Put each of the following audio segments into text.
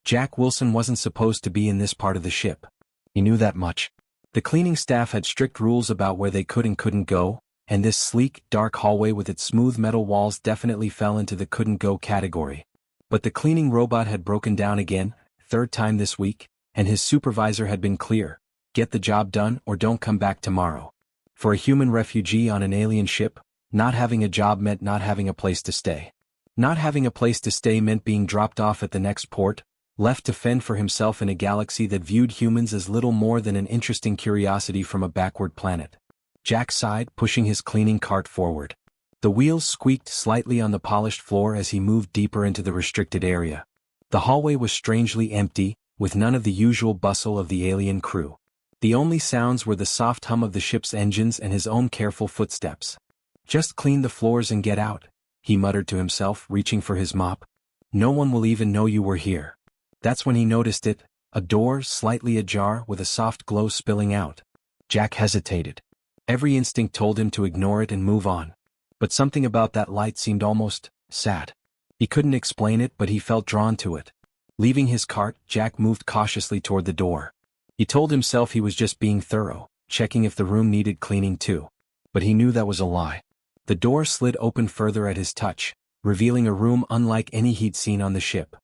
Jack Wilson wasn't supposed to be in this part of the ship. He knew that much. The cleaning staff had strict rules about where they could and couldn't go, and this sleek, dark hallway with its smooth metal walls definitely fell into the couldn't go category. But the cleaning robot had broken down again, third time this week, and his supervisor had been clear: get the job done or don't come back tomorrow. For a human refugee on an alien ship, not having a job meant not having a place to stay. Not having a place to stay meant being dropped off at the next port, left to fend for himself in a galaxy that viewed humans as little more than an interesting curiosity from a backward planet. Jack sighed, pushing his cleaning cart forward. The wheels squeaked slightly on the polished floor as he moved deeper into the restricted area. The hallway was strangely empty, with none of the usual bustle of the alien crew. The only sounds were the soft hum of the ship's engines and his own careful footsteps. "Just clean the floors and get out," he muttered to himself, reaching for his mop. "No one will even know you were here." That's when he noticed it, a door slightly ajar with a soft glow spilling out. Jack hesitated. Every instinct told him to ignore it and move on. But something about that light seemed almost sad. He couldn't explain it, but he felt drawn to it. Leaving his cart, Jack moved cautiously toward the door. He told himself he was just being thorough, checking if the room needed cleaning too. But he knew that was a lie. The door slid open further at his touch, revealing a room unlike any he'd seen on the ship.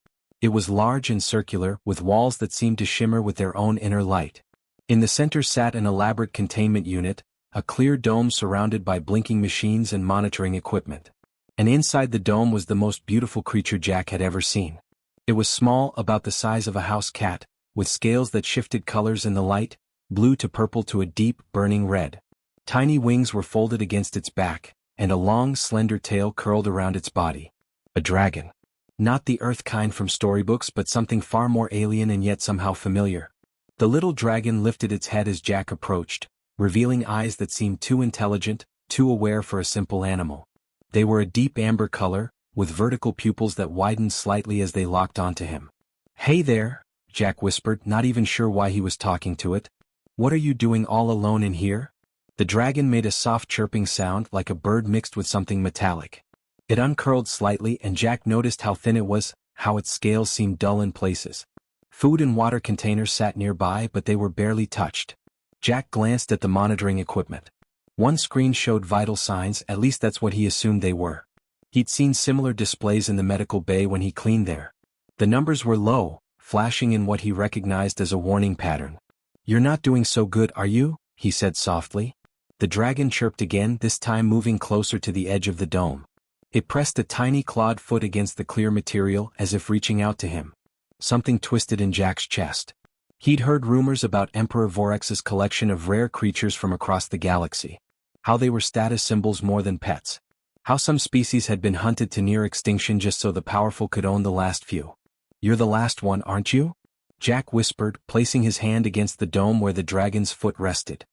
It was large and circular, with walls that seemed to shimmer with their own inner light. In the center sat an elaborate containment unit, a clear dome surrounded by blinking machines and monitoring equipment. And inside the dome was the most beautiful creature Jack had ever seen. It was small, about the size of a house cat, with scales that shifted colors in the light, blue to purple to a deep, burning red. Tiny wings were folded against its back, and a long, slender tail curled around its body. A dragon. Not the Earth kind from storybooks, but something far more alien and yet somehow familiar. The little dragon lifted its head as Jack approached, revealing eyes that seemed too intelligent, too aware for a simple animal. They were a deep amber color, with vertical pupils that widened slightly as they locked onto him. "Hey there," Jack whispered, not even sure why he was talking to it. "What are you doing all alone in here?" The dragon made a soft chirping sound, like a bird mixed with something metallic. It uncurled slightly, and Jack noticed how thin it was, how its scales seemed dull in places. Food and water containers sat nearby, but they were barely touched. Jack glanced at the monitoring equipment. One screen showed vital signs, at least that's what he assumed they were. He'd seen similar displays in the medical bay when he cleaned there. The numbers were low, flashing in what he recognized as a warning pattern. "You're not doing so good, are you?" he said softly. The dragon chirped again, this time moving closer to the edge of the dome. It pressed a tiny clawed foot against the clear material, as if reaching out to him. Something twisted in Jack's chest. He'd heard rumors about Emperor Vorex's collection of rare creatures from across the galaxy. How they were status symbols more than pets. How some species had been hunted to near extinction just so the powerful could own the last few. "You're the last one, aren't you?" Jack whispered, placing his hand against the dome where the dragon's foot rested.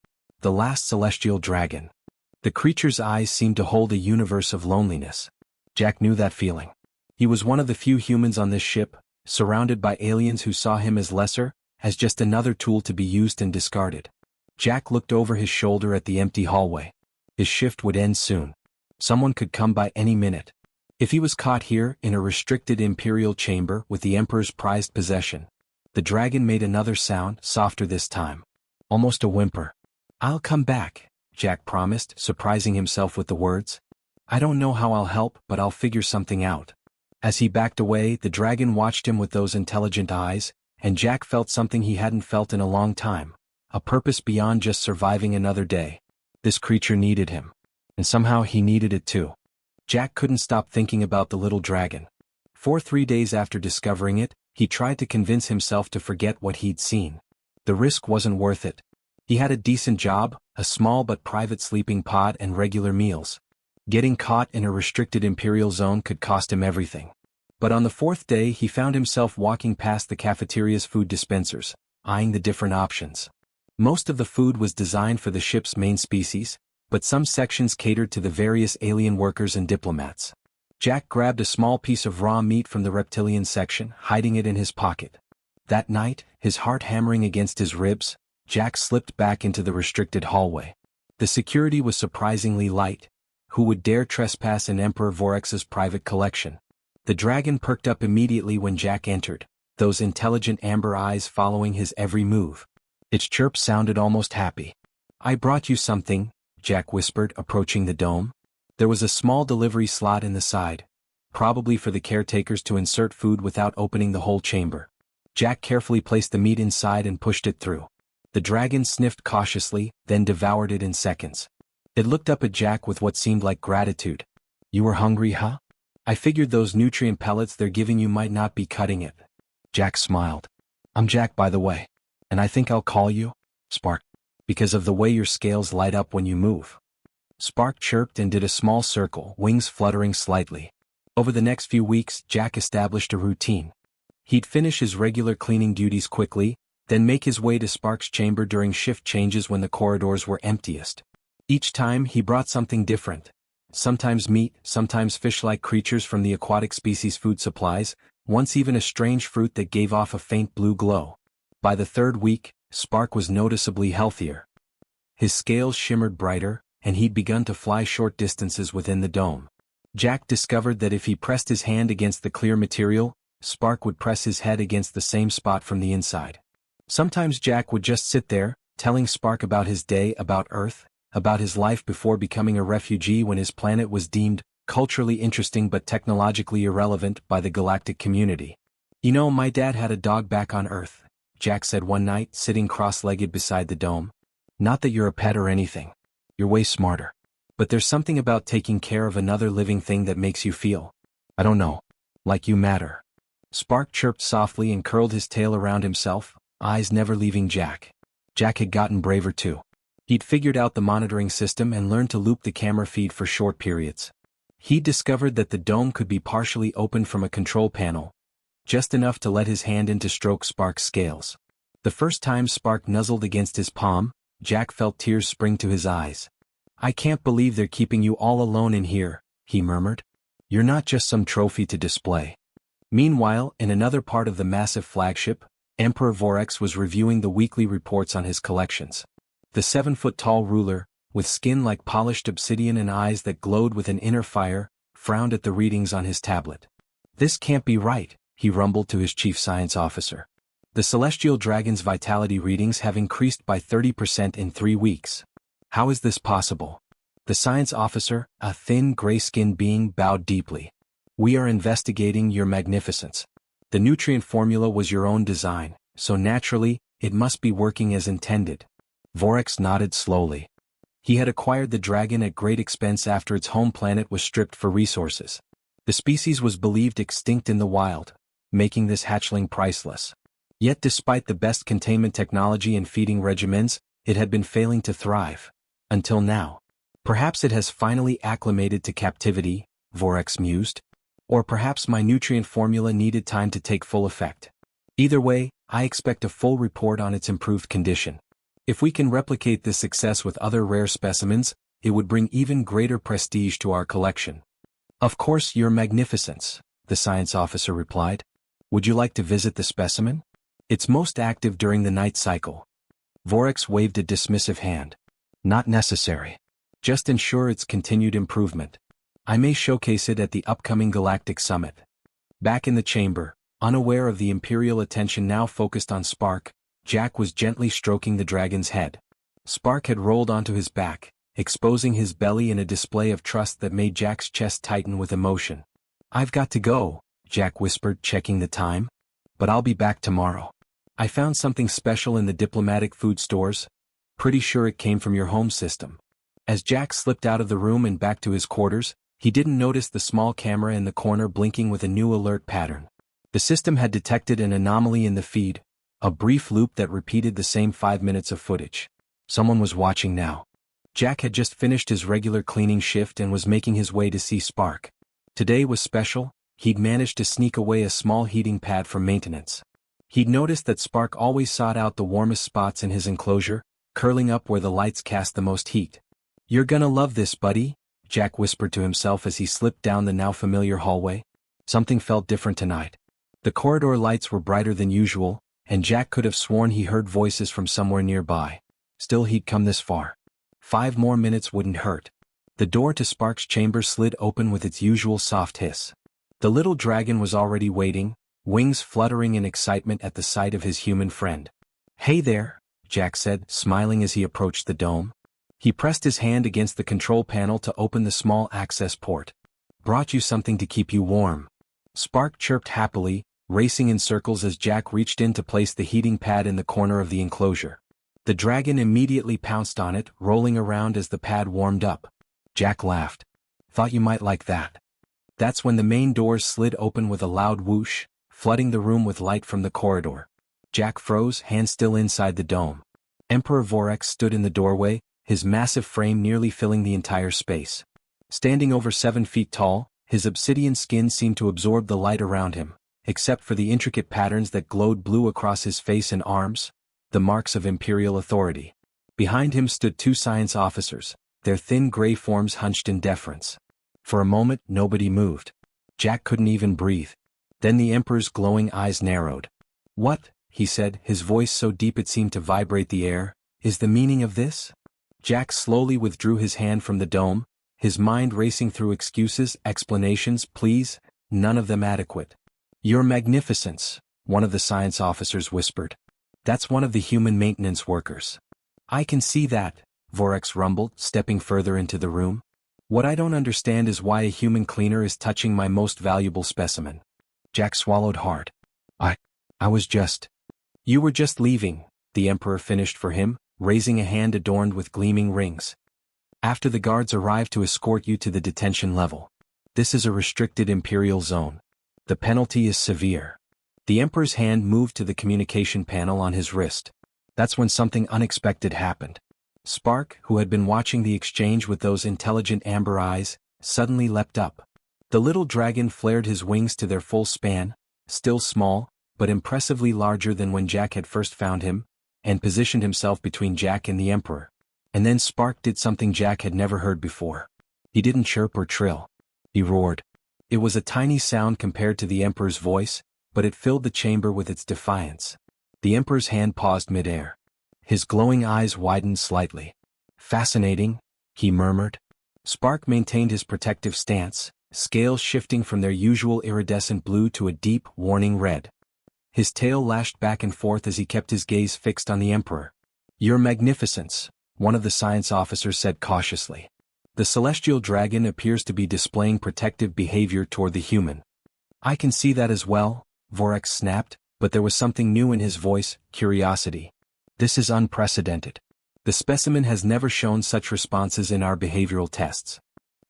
The last celestial dragon. The creature's eyes seemed to hold a universe of loneliness. Jack knew that feeling. He was one of the few humans on this ship, surrounded by aliens who saw him as lesser, as just another tool to be used and discarded. Jack looked over his shoulder at the empty hallway. His shift would end soon. Someone could come by any minute. If he was caught here, in a restricted Imperial chamber with the Emperor's prized possession. The dragon made another sound, softer this time. Almost a whimper. "I'll come back," Jack promised, surprising himself with the words. "I don't know how I'll help, but I'll figure something out." As he backed away, the dragon watched him with those intelligent eyes, and Jack felt something he hadn't felt in a long time. A purpose beyond just surviving another day. This creature needed him. And somehow he needed it too. Jack couldn't stop thinking about the little dragon. For 3 days after discovering it, he tried to convince himself to forget what he'd seen. The risk wasn't worth it. He had a decent job, a small but private sleeping pod and regular meals. Getting caught in a restricted Imperial zone could cost him everything. But on the 4th day he found himself walking past the cafeteria's food dispensers, eyeing the different options. Most of the food was designed for the ship's main species, but some sections catered to the various alien workers and diplomats. Jack grabbed a small piece of raw meat from the reptilian section, hiding it in his pocket. That night, his heart hammering against his ribs, Jack slipped back into the restricted hallway. The security was surprisingly light. Who would dare trespass in Emperor Vorex's private collection? The dragon perked up immediately when Jack entered, those intelligent amber eyes following his every move. Its chirp sounded almost happy. "I brought you something," Jack whispered, approaching the dome. There was a small delivery slot in the side, probably for the caretakers to insert food without opening the whole chamber. Jack carefully placed the meat inside and pushed it through. The dragon sniffed cautiously, then devoured it in seconds. It looked up at Jack with what seemed like gratitude. "You were hungry, huh? I figured those nutrient pellets they're giving you might not be cutting it." Jack smiled. "I'm Jack, by the way. And I think I'll call you Spark, because of the way your scales light up when you move." Spark chirped and did a small circle, wings fluttering slightly. Over the next few weeks, Jack established a routine. He'd finish his regular cleaning duties quickly, then make his way to Spark's chamber during shift changes when the corridors were emptiest. Each time he brought something different. Sometimes meat, sometimes fish-like creatures from the aquatic species food supplies, once even a strange fruit that gave off a faint blue glow. By the third week, Spark was noticeably healthier. His scales shimmered brighter, and he'd begun to fly short distances within the dome. Jack discovered that if he pressed his hand against the clear material, Spark would press his head against the same spot from the inside. Sometimes Jack would just sit there, telling Spark about his day, about Earth, about his life before becoming a refugee when his planet was deemed culturally interesting but technologically irrelevant by the galactic community. "You know, my dad had a dog back on Earth," Jack said one night, sitting cross-legged beside the dome. "Not that you're a pet or anything. You're way smarter. But there's something about taking care of another living thing that makes you feel, I don't know, like you matter." Spark chirped softly and curled his tail around himself, eyes never leaving Jack. Jack had gotten braver too. He'd figured out the monitoring system and learned to loop the camera feed for short periods. He'd discovered that the dome could be partially opened from a control panel, just enough to let his hand in to stroke Spark's scales. The first time Spark nuzzled against his palm, Jack felt tears spring to his eyes. "I can't believe they're keeping you all alone in here," he murmured. "You're not just some trophy to display." Meanwhile, in another part of the massive flagship, Emperor Vorex was reviewing the weekly reports on his collections. The 7-foot-tall ruler, with skin like polished obsidian and eyes that glowed with an inner fire, frowned at the readings on his tablet. "This can't be right," he rumbled to his chief science officer. "The celestial dragon's vitality readings have increased by 30% in 3 weeks. How is this possible?" The science officer, a thin, gray-skinned being, bowed deeply. "We are investigating, Your Magnificence. The nutrient formula was your own design, so naturally, it must be working as intended." Vorex nodded slowly. He had acquired the dragon at great expense after its home planet was stripped for resources. The species was believed extinct in the wild, making this hatchling priceless. Yet despite the best containment technology and feeding regimens, it had been failing to thrive. Until now. "Perhaps it has finally acclimated to captivity," Vorex mused. "Or perhaps my nutrient formula needed time to take full effect. Either way, I expect a full report on its improved condition. If we can replicate this success with other rare specimens, it would bring even greater prestige to our collection." "Of course, Your Magnificence," the science officer replied. "Would you like to visit the specimen? It's most active during the night cycle." Vorex waved a dismissive hand. "Not necessary. Just ensure its continued improvement. I may showcase it at the upcoming Galactic Summit." Back in the chamber, unaware of the Imperial attention now focused on Spark, Jack was gently stroking the dragon's head. Spark had rolled onto his back, exposing his belly in a display of trust that made Jack's chest tighten with emotion. "I've got to go," Jack whispered, checking the time. "But I'll be back tomorrow. I found something special in the diplomatic food stores. Pretty sure it came from your home system." As Jack slipped out of the room and back to his quarters, he didn't notice the small camera in the corner blinking with a new alert pattern. The system had detected an anomaly in the feed, a brief loop that repeated the same 5 minutes of footage. Someone was watching now. Jack had just finished his regular cleaning shift and was making his way to see Spark. Today was special. He'd managed to sneak away a small heating pad from maintenance. He'd noticed that Spark always sought out the warmest spots in his enclosure, curling up where the lights cast the most heat. "You're gonna love this, buddy," Jack whispered to himself as he slipped down the now familiar hallway. Something felt different tonight. The corridor lights were brighter than usual, and Jack could have sworn he heard voices from somewhere nearby. Still, he'd come this far. 5 more minutes wouldn't hurt. The door to Spark's chamber slid open with its usual soft hiss. The little dragon was already waiting, wings fluttering in excitement at the sight of his human friend. "Hey there," Jack said, smiling as he approached the dome. He pressed his hand against the control panel to open the small access port. "Brought you something to keep you warm." Spark chirped happily, racing in circles as Jack reached in to place the heating pad in the corner of the enclosure. The dragon immediately pounced on it, rolling around as the pad warmed up. Jack laughed. "Thought you might like that." That's when the main doors slid open with a loud whoosh, flooding the room with light from the corridor. Jack froze, hands still inside the dome. Emperor Vorax stood in the doorway, his massive frame nearly filling the entire space. Standing over 7 feet tall, his obsidian skin seemed to absorb the light around him, except for the intricate patterns that glowed blue across his face and arms, the marks of imperial authority. Behind him stood 2 science officers, their thin gray forms hunched in deference. For a moment, nobody moved. Jack couldn't even breathe. Then the Emperor's glowing eyes narrowed. "What," he said, his voice so deep it seemed to vibrate the air, "is the meaning of this?" Jack slowly withdrew his hand from the dome, his mind racing through excuses, explanations, pleas, none of them adequate. "Your Magnificence," one of the science officers whispered. "That's one of the human maintenance workers." "I can see that," Vorax rumbled, stepping further into the room. "What I don't understand is why a human cleaner is touching my most valuable specimen." Jack swallowed hard. I was just... "You were just leaving," the Emperor finished for him, raising a hand adorned with gleaming rings. "After the guards arrive to escort you to the detention level. This is a restricted Imperial zone. The penalty is severe." The Emperor's hand moved to the communication panel on his wrist. That's when something unexpected happened. Spark, who had been watching the exchange with those intelligent amber eyes, suddenly leapt up. The little dragon flared his wings to their full span, still small, but impressively larger than when Jack had first found him, and positioned himself between Jack and the Emperor. And then Spark did something Jack had never heard before. He didn't chirp or trill. He roared. It was a tiny sound compared to the Emperor's voice, but it filled the chamber with its defiance. The Emperor's hand paused mid-air. His glowing eyes widened slightly. "Fascinating," he murmured. Spark maintained his protective stance, scales shifting from their usual iridescent blue to a deep, warning red. His tail lashed back and forth as he kept his gaze fixed on the Emperor. "Your Magnificence," one of the science officers said cautiously. "The celestial dragon appears to be displaying protective behavior toward the human." "I can see that as well," Vorax snapped, but there was something new in his voice, curiosity. "This is unprecedented. The specimen has never shown such responses in our behavioral tests."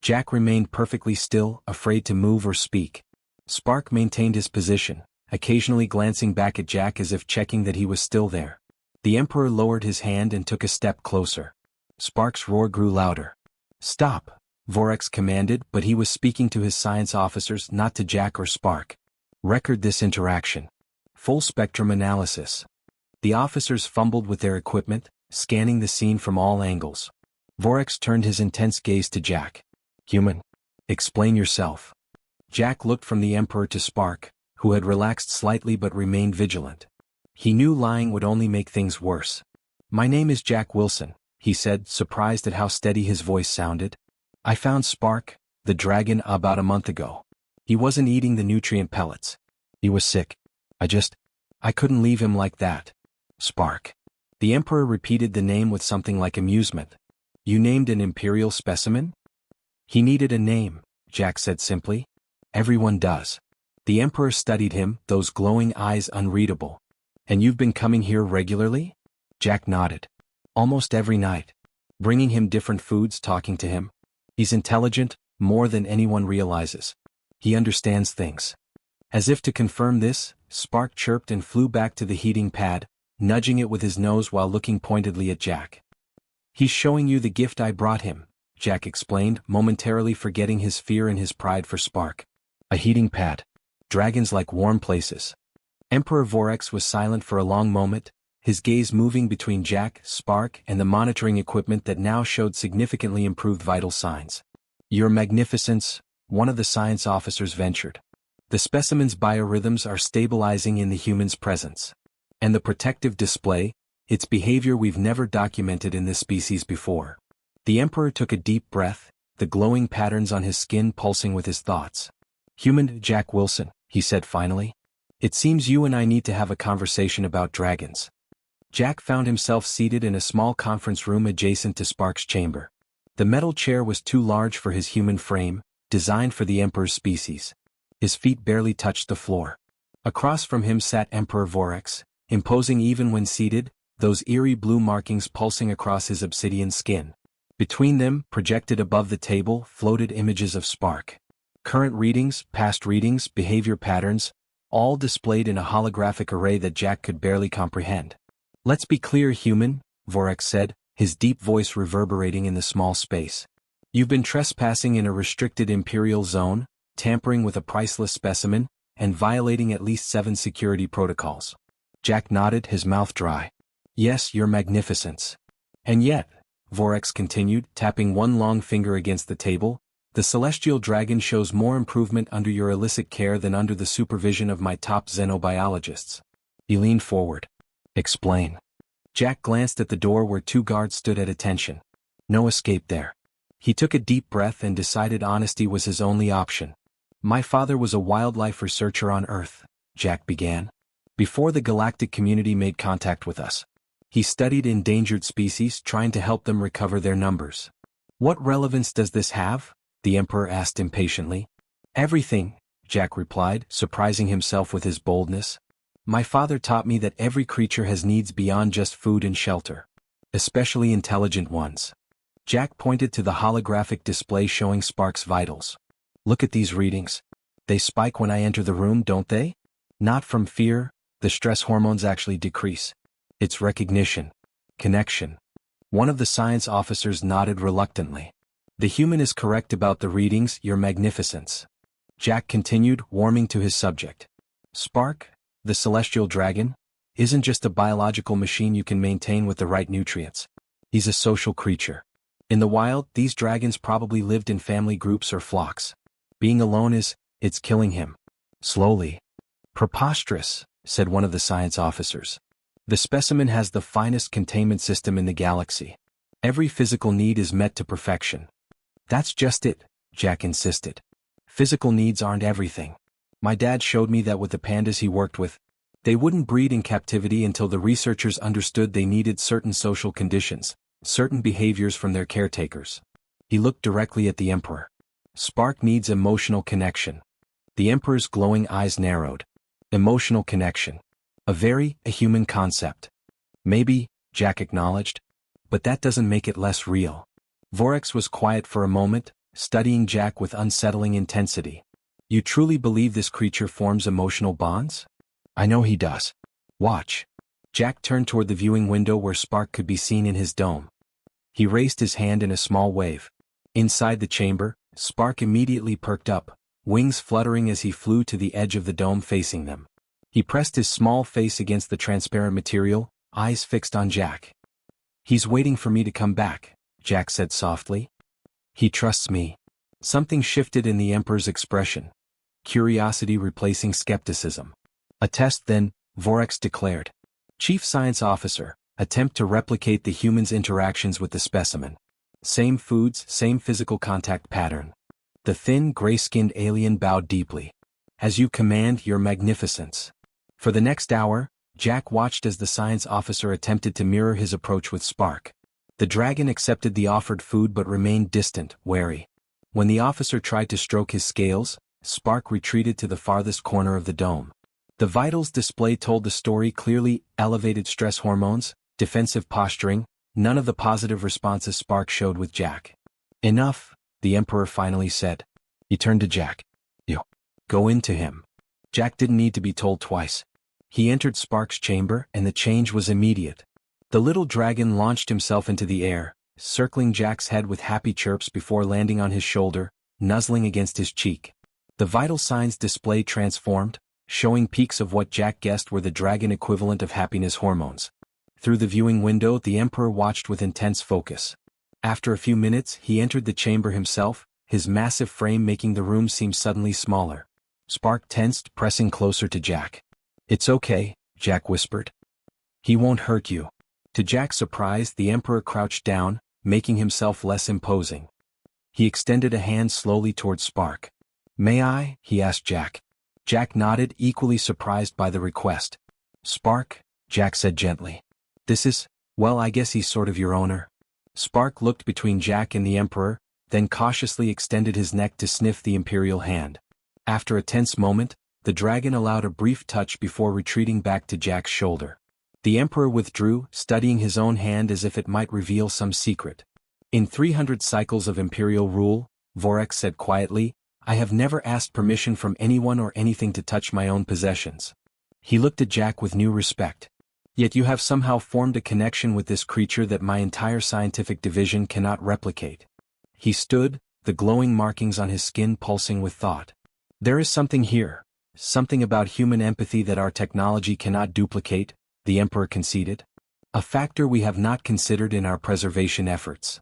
Jack remained perfectly still, afraid to move or speak. Spark maintained his position, occasionally glancing back at Jack as if checking that he was still there. The Emperor lowered his hand and took a step closer. Spark's roar grew louder. "Stop," Vorax commanded, but he was speaking to his science officers, not to Jack or Spark. "Record this interaction. Full spectrum analysis." The officers fumbled with their equipment, scanning the scene from all angles. Vorax turned his intense gaze to Jack. "Human. Explain yourself." Jack looked from the Emperor to Spark, who had relaxed slightly but remained vigilant. He knew lying would only make things worse. "My name is Jack Wilson," he said, surprised at how steady his voice sounded. "I found Spark, the dragon, about a month ago. He wasn't eating the nutrient pellets. He was sick. I couldn't leave him like that." "Spark." The Emperor repeated the name with something like amusement. "You named an imperial specimen?" "He needed a name," Jack said simply. "Everyone does." The Emperor studied him, those glowing eyes unreadable. "And you've been coming here regularly?" Jack nodded. "Almost every night. Bringing him different foods, talking to him. He's intelligent, more than anyone realizes. He understands things." As if to confirm this, Spark chirped and flew back to the heating pad, nudging it with his nose while looking pointedly at Jack. "He's showing you the gift I brought him," Jack explained, momentarily forgetting his fear in his pride for Spark. "A heating pad. Dragons like warm places." Emperor Vorax was silent for a long moment, his gaze moving between Jack, Spark, and the monitoring equipment that now showed significantly improved vital signs. "Your Magnificence," one of the science officers ventured. "The specimen's biorhythms are stabilizing in the human's presence. And the protective display, its behavior we've never documented in this species before." The Emperor took a deep breath, the glowing patterns on his skin pulsing with his thoughts. "Human Jack Wilson," he said finally. It seems you and I need to have a conversation about dragons. Jack found himself seated in a small conference room adjacent to Spark's chamber. The metal chair was too large for his human frame, designed for the Emperor's species. His feet barely touched the floor. Across from him sat Emperor Vorax, imposing even when seated, those eerie blue markings pulsing across his obsidian skin. Between them, projected above the table, floated images of Spark. Current readings, past readings, behavior patterns, all displayed in a holographic array that Jack could barely comprehend. "Let's be clear, human," Vorax said, his deep voice reverberating in the small space. "You've been trespassing in a restricted Imperial zone, tampering with a priceless specimen, and violating at least 7 security protocols." Jack nodded, his mouth dry. "Yes, Your Magnificence. And yet," Vorax continued, tapping one long finger against the table, "the celestial dragon shows more improvement under your illicit care than under the supervision of my top xenobiologists." He leaned forward. "Explain." Jack glanced at the door where 2 guards stood at attention. No escape there. He took a deep breath and decided honesty was his only option. "My father was a wildlife researcher on Earth," Jack began, "before the galactic community made contact with us. He studied endangered species, trying to help them recover their numbers." "What relevance does this have?" the Emperor asked impatiently. "Everything," Jack replied, surprising himself with his boldness. "My father taught me that every creature has needs beyond just food and shelter. Especially intelligent ones." Jack pointed to the holographic display showing Spark's vitals. "Look at these readings. They spike when I enter the room, don't they? Not from fear, the stress hormones actually decrease. It's recognition. Connection." One of the science officers nodded reluctantly. "The human is correct about the readings, Your Magnificence." Jack continued, warming to his subject. "Spark, the celestial dragon, isn't just a biological machine you can maintain with the right nutrients. He's a social creature. In the wild, these dragons probably lived in family groups or flocks. Being alone it's killing him. Slowly." "Preposterous," said one of the science officers. "The specimen has the finest containment system in the galaxy. Every physical need is met to perfection." "That's just it," Jack insisted. "Physical needs aren't everything. My dad showed me that with the pandas he worked with, they wouldn't breed in captivity until the researchers understood they needed certain social conditions, certain behaviors from their caretakers." He looked directly at the Emperor. "Spark needs emotional connection." The Emperor's glowing eyes narrowed. Emotional connection. A human concept. "Maybe," Jack acknowledged, "but that doesn't make it less real." Vorax was quiet for a moment, studying Jack with unsettling intensity. "You truly believe this creature forms emotional bonds?" "I know he does. Watch." Jack turned toward the viewing window where Spark could be seen in his dome. He raised his hand in a small wave. Inside the chamber, Spark immediately perked up, wings fluttering as he flew to the edge of the dome facing them. He pressed his small face against the transparent material, eyes fixed on Jack. "He's waiting for me to come back," Jack said softly. "He trusts me." Something shifted in the Emperor's expression. Curiosity replacing skepticism. "A test then," Vorax declared. "Chief Science Officer, attempt to replicate the human's interactions with the specimen. Same foods, same physical contact pattern." The thin, gray-skinned alien bowed deeply. "As you command, Your Magnificence." For the next hour, Jack watched as the science officer attempted to mirror his approach with Spark. The dragon accepted the offered food but remained distant, wary. When the officer tried to stroke his scales, Spark retreated to the farthest corner of the dome. The vitals display told the story clearly: elevated stress hormones, defensive posturing, none of the positive responses Spark showed with Jack. "Enough," the Emperor finally said. He turned to Jack. "You. Go into him." Jack didn't need to be told twice. He entered Spark's chamber, and the change was immediate. The little dragon launched himself into the air, circling Jack's head with happy chirps before landing on his shoulder, nuzzling against his cheek. The vital signs display transformed, showing peaks of what Jack guessed were the dragon equivalent of happiness hormones. Through the viewing window, the Emperor watched with intense focus. After a few minutes, he entered the chamber himself, his massive frame making the room seem suddenly smaller. Spark tensed, pressing closer to Jack. "It's okay," Jack whispered. "He won't hurt you." To Jack's surprise, the Emperor crouched down, making himself less imposing. He extended a hand slowly toward Spark. "May I?" he asked Jack. Jack nodded, equally surprised by the request. Spark, Jack said gently. This is, well, I guess he's sort of your owner. Spark looked between Jack and the Emperor, then cautiously extended his neck to sniff the Imperial hand. After a tense moment, the dragon allowed a brief touch before retreating back to Jack's shoulder. The Emperor withdrew, studying his own hand as if it might reveal some secret. In 300 cycles of Imperial rule, Vorex said quietly, I have never asked permission from anyone or anything to touch my own possessions. He looked at Jack with new respect. Yet you have somehow formed a connection with this creature that my entire scientific division cannot replicate. He stood, the glowing markings on his skin pulsing with thought. There is something here, something about human empathy that our technology cannot duplicate, the Emperor conceded. A factor we have not considered in our preservation efforts.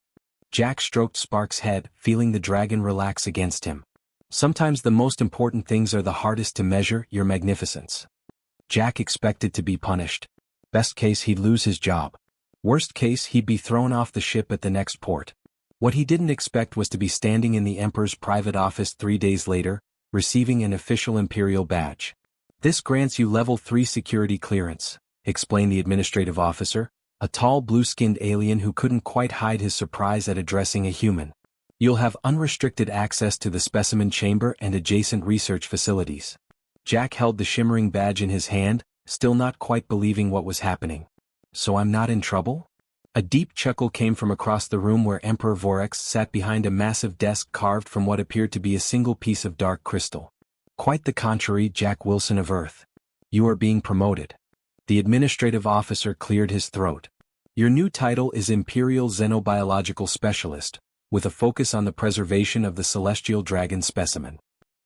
Jack stroked Spark's head, feeling the dragon relax against him. Sometimes the most important things are the hardest to measure, your magnificence. Jack expected to be punished. Best case, he'd lose his job. Worst case, he'd be thrown off the ship at the next port. What he didn't expect was to be standing in the Emperor's private office 3 days later, receiving an official Imperial badge. This grants you level 3 security clearance, explained the administrative officer, a tall blue-skinned alien who couldn't quite hide his surprise at addressing a human. You'll have unrestricted access to the specimen chamber and adjacent research facilities. Jack held the shimmering badge in his hand, still not quite believing what was happening. So I'm not in trouble? A deep chuckle came from across the room where Emperor Vorex sat behind a massive desk carved from what appeared to be a single piece of dark crystal. Quite the contrary, Jack Wilson of Earth. You are being promoted. The administrative officer cleared his throat. Your new title is Imperial Xenobiological Specialist, with a focus on the preservation of the celestial dragon specimen.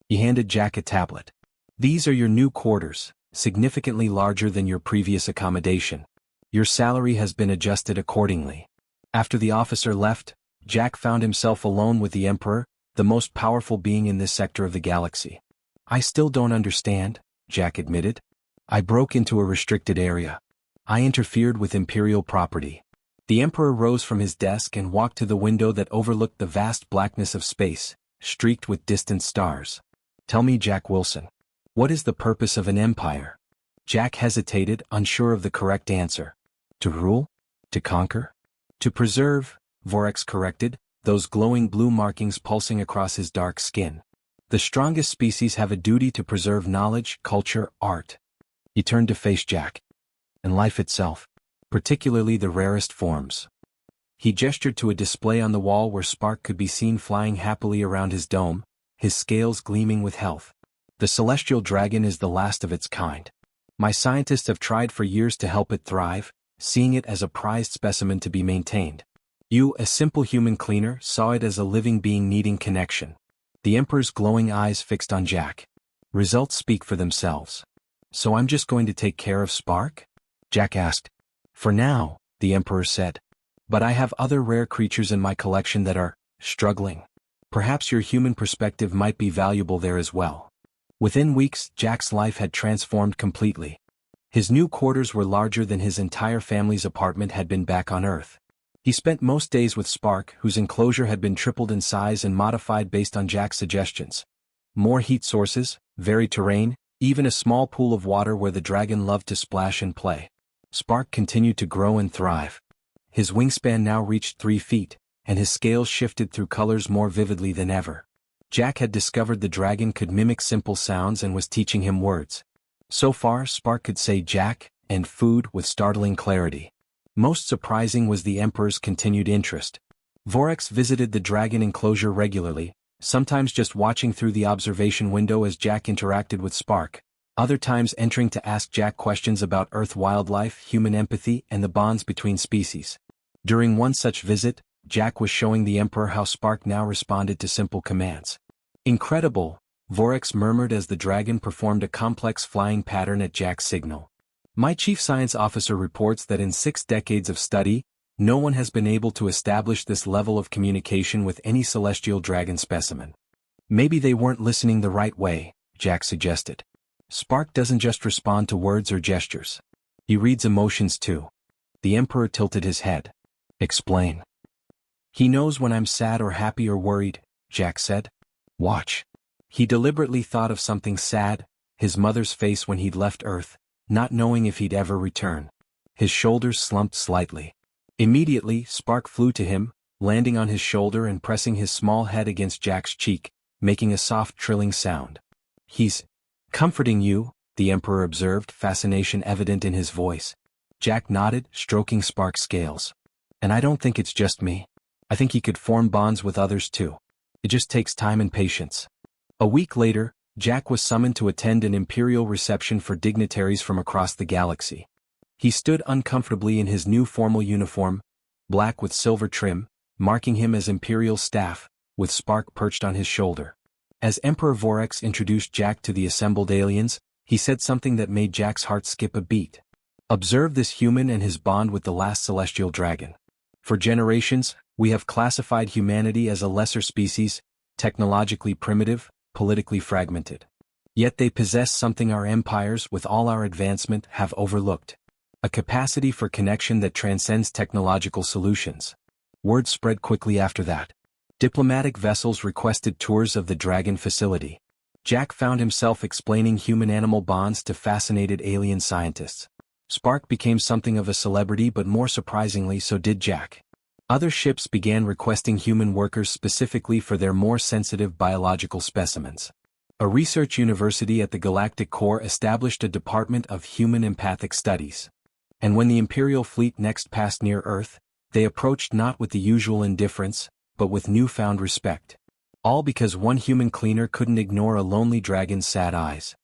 He handed Jack a tablet. These are your new quarters, significantly larger than your previous accommodation. Your salary has been adjusted accordingly. After the officer left, Jack found himself alone with the Emperor, the most powerful being in this sector of the galaxy. I still don't understand, Jack admitted. I broke into a restricted area. I interfered with Imperial property. The Emperor rose from his desk and walked to the window that overlooked the vast blackness of space, streaked with distant stars. Tell me, Jack Wilson, what is the purpose of an empire? Jack hesitated, unsure of the correct answer. To rule? To conquer? To preserve, Vorex corrected, those glowing blue markings pulsing across his dark skin. The strongest species have a duty to preserve knowledge, culture, art. He turned to face Jack. And life itself, particularly the rarest forms. He gestured to a display on the wall where Spark could be seen flying happily around his dome, his scales gleaming with health. The celestial dragon is the last of its kind. My scientists have tried for years to help it thrive, seeing it as a prized specimen to be maintained. You, a simple human cleaner, saw it as a living being needing connection. The Emperor's glowing eyes fixed on Jack. Results speak for themselves. So I'm just going to take care of Spark? Jack asked. For now, the Emperor said. But I have other rare creatures in my collection that are struggling. Perhaps your human perspective might be valuable there as well. Within weeks, Jack's life had transformed completely. His new quarters were larger than his entire family's apartment had been back on Earth. He spent most days with Spark, whose enclosure had been tripled in size and modified based on Jack's suggestions. More heat sources, varied terrain, even a small pool of water where the dragon loved to splash and play. Spark continued to grow and thrive. His wingspan now reached 3 feet, and his scales shifted through colors more vividly than ever. Jack had discovered the dragon could mimic simple sounds and was teaching him words. So far, Spark could say Jack and food with startling clarity. Most surprising was the Emperor's continued interest. Vorex visited the dragon enclosure regularly, sometimes just watching through the observation window as Jack interacted with Spark, other times entering to ask Jack questions about Earth wildlife, human empathy, and the bonds between species. During one such visit, Jack was showing the Emperor how Spark now responded to simple commands. Incredible, Vorex murmured as the dragon performed a complex flying pattern at Jack's signal. My chief science officer reports that in 6 decades of study, no one has been able to establish this level of communication with any celestial dragon specimen. Maybe they weren't listening the right way, Jack suggested. Spark doesn't just respond to words or gestures. He reads emotions too. The Emperor tilted his head. Explain. He knows when I'm sad or happy or worried, Jack said. Watch. He deliberately thought of something sad, his mother's face when he'd left Earth, not knowing if he'd ever return. His shoulders slumped slightly. Immediately, Spark flew to him, landing on his shoulder and pressing his small head against Jack's cheek, making a soft trilling sound. "He's comforting you," the Emperor observed, fascination evident in his voice. Jack nodded, stroking Spark's scales. "And I don't think it's just me. I think he could form bonds with others too. It just takes time and patience." A week later, Jack was summoned to attend an imperial reception for dignitaries from across the galaxy. He stood uncomfortably in his new formal uniform, black with silver trim, marking him as imperial staff, with Spark perched on his shoulder. As Emperor Vorax introduced Jack to the assembled aliens, he said something that made Jack's heart skip a beat. "Observe this human and his bond with the last celestial dragon. For generations, we have classified humanity as a lesser species, technologically primitive, politically fragmented. Yet they possess something our empires, with all our advancement, have overlooked. A capacity for connection that transcends technological solutions." Word spread quickly after that. Diplomatic vessels requested tours of the Dragon facility. Jack found himself explaining human-animal bonds to fascinated alien scientists. Spark became something of a celebrity, but more surprisingly so did Jack. Other ships began requesting human workers specifically for their more sensitive biological specimens. A research university at the Galactic Core established a department of human empathic studies. And when the Imperial fleet next passed near Earth, they approached not with the usual indifference, but with newfound respect. All because one human cleaner couldn't ignore a lonely dragon's sad eyes.